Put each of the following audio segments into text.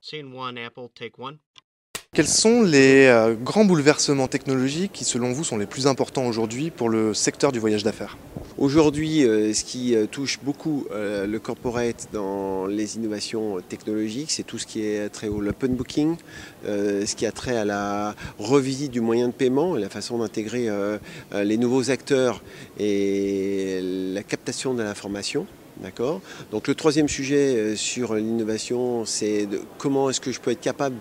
Scene one, Apple, take one. Quels sont les grands bouleversements technologiques qui, selon vous, sont les plus importants aujourd'hui pour le secteur du voyage d'affaires? Aujourd'hui, ce qui touche beaucoup le corporate dans les innovations technologiques, c'est tout ce qui est trait au open booking, ce qui a trait à la revisite du moyen de paiement et la façon d'intégrer les nouveaux acteurs et la captation de l'information. D'accord. Donc le troisième sujet sur l'innovation, c'est comment est-ce que je peux être capable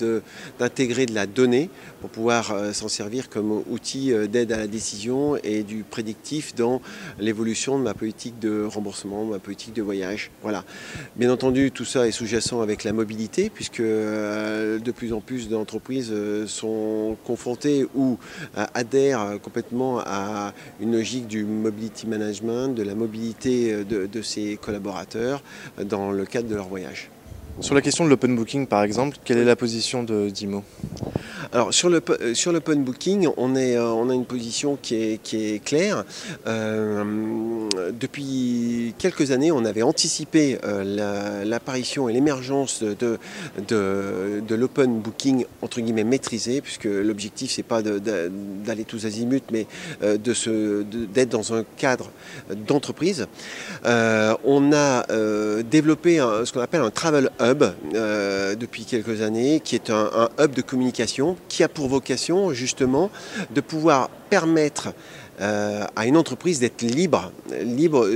d'intégrer de la donnée pour pouvoir s'en servir comme outil d'aide à la décision et du prédictif dans l'évolution de ma politique de remboursement, de ma politique de voyage. Voilà. Bien entendu, tout ça est sous-jacent avec la mobilité, puisque de plus en plus d'entreprises sont confrontées ou adhèrent complètement à une logique du mobility management, de la mobilité de ces collaborateurs dans le cadre de leur voyage. Sur la question de l'open booking, par exemple, quelle est la position de Dimo? Alors sur l'open booking, on a une position qui est claire. Depuis quelques années, on avait anticipé l'apparition et l'émergence de l'open booking entre guillemets maîtrisé, puisque l'objectif c'est pas d'aller tous azimuts, mais d'être dans un cadre d'entreprise. On a développé ce qu'on appelle un travel hub depuis quelques années, qui est un hub de communication qui a pour vocation justement de pouvoir permettre à une entreprise d'être libre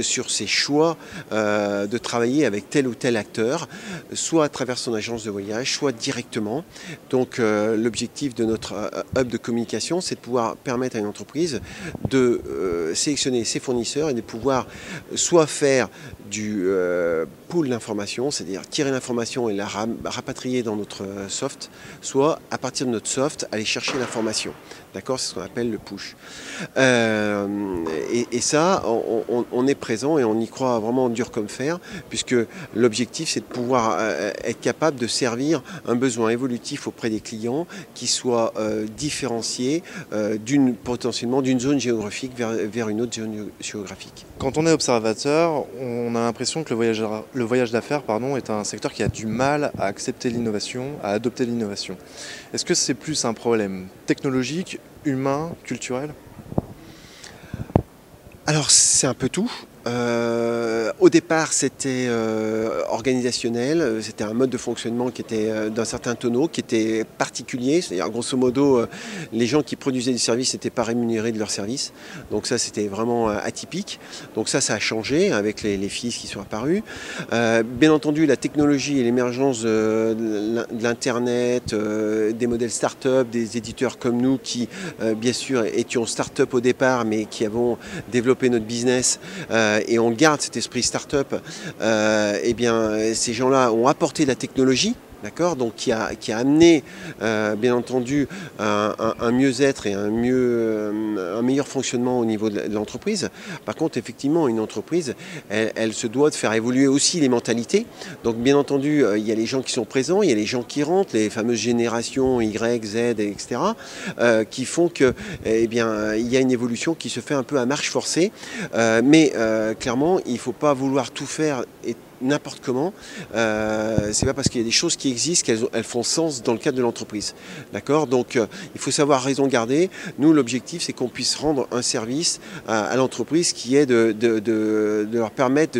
sur ses choix de travailler avec tel ou tel acteur, soit à travers son agence de voyage, soit directement. Donc l'objectif de notre hub de communication, c'est de pouvoir permettre à une entreprise de sélectionner ses fournisseurs et de pouvoir soit faire du pool d'informations, c'est-à-dire tirer l'information et la rapatrier dans notre soft, soit à partir de notre soft, aller chercher l'information. D'accord, c'est ce qu'on appelle le push. Et ça, on est présent et on y croit vraiment dur comme fer, puisque l'objectif, c'est de pouvoir être capable de servir un besoin évolutif auprès des clients qui soit différencié potentiellement d'une zone géographique vers une autre zone géographique. Quand on est observateur, on a l'impression que le voyage d'affaires est un secteur qui a du mal à accepter l'innovation, à adopter l'innovation. Est-ce que c'est plus un problème technologique, humain, culturel? Alors c'est un peu tout. Au départ, c'était organisationnel, c'était un mode de fonctionnement qui était d'un certain tonneau, qui était particulier. C'est-à-dire, grosso modo, les gens qui produisaient du service n'étaient pas rémunérés de leur service. Donc ça, c'était vraiment atypique. Donc ça a changé avec les FIS qui sont apparus. Bien entendu, la technologie et l'émergence de l'Internet, des modèles start-up, des éditeurs comme nous qui, bien sûr, étions start-up au départ, mais qui avons développé notre business et on garde cet esprit start-up, eh bien, ces gens-là ont apporté la technologie. D'accord, donc qui a amené bien entendu un mieux-être et un meilleur fonctionnement au niveau de l'entreprise. Par contre, effectivement, une entreprise, elle se doit de faire évoluer aussi les mentalités. Donc bien entendu, il y a les gens qui sont présents, il y a les gens qui rentrent, les fameuses générations Y, Z, etc., qui font que, eh bien, il y a une évolution qui se fait un peu à marche forcée. Mais clairement, il ne faut pas vouloir tout faire et n'importe comment. C'est pas parce qu'il y a des choses qui existent qu'elles font sens dans le cadre de l'entreprise. D'accord. Donc il faut savoir raison garder. Nous, l'objectif, c'est qu'on puisse rendre un service à l'entreprise qui est de leur permettre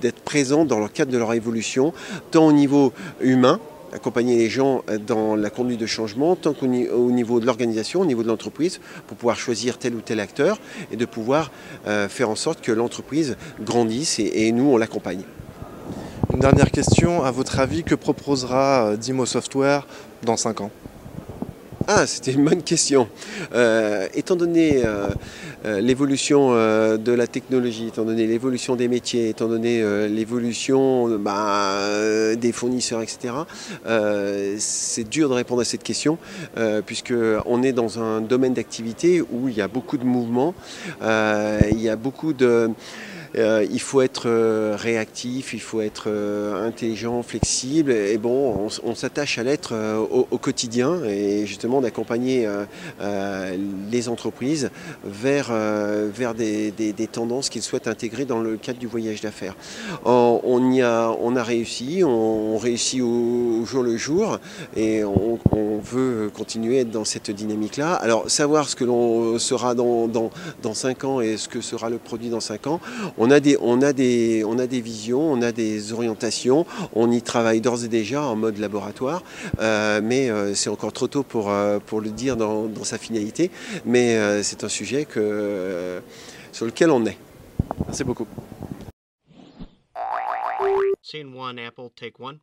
d'être présents dans le cadre de leur évolution, tant au niveau humain, accompagner les gens dans la conduite de changement, tant qu'au niveau de l'organisation, au niveau de l'entreprise, pour pouvoir choisir tel ou tel acteur et de pouvoir faire en sorte que l'entreprise grandisse et nous, on l'accompagne. Une dernière question, à votre avis, que proposera Dimo Software dans 5 ans? Ah, c'était une bonne question. Étant donné l'évolution de la technologie, étant donné l'évolution des métiers, étant donné l'évolution des fournisseurs, etc., c'est dur de répondre à cette question, puisqu'on est dans un domaine d'activité où il y a beaucoup de mouvements, il y a beaucoup Il faut être réactif, il faut être intelligent, flexible. Et bon, on s'attache à l'être au quotidien et justement d'accompagner les entreprises vers des tendances qu'ils souhaitent intégrer dans le cadre du voyage d'affaires. On a réussi, on réussit au jour le jour et on veut continuer à être dans cette dynamique-là. Alors savoir ce que l'on sera dans 5 ans et ce que sera le produit dans 5 ans, on a des visions, on a des orientations, on y travaille d'ores et déjà en mode laboratoire, mais c'est encore trop tôt pour le dire dans sa finalité, mais c'est un sujet sur lequel on est. Merci beaucoup. Scene one, Apple, take one.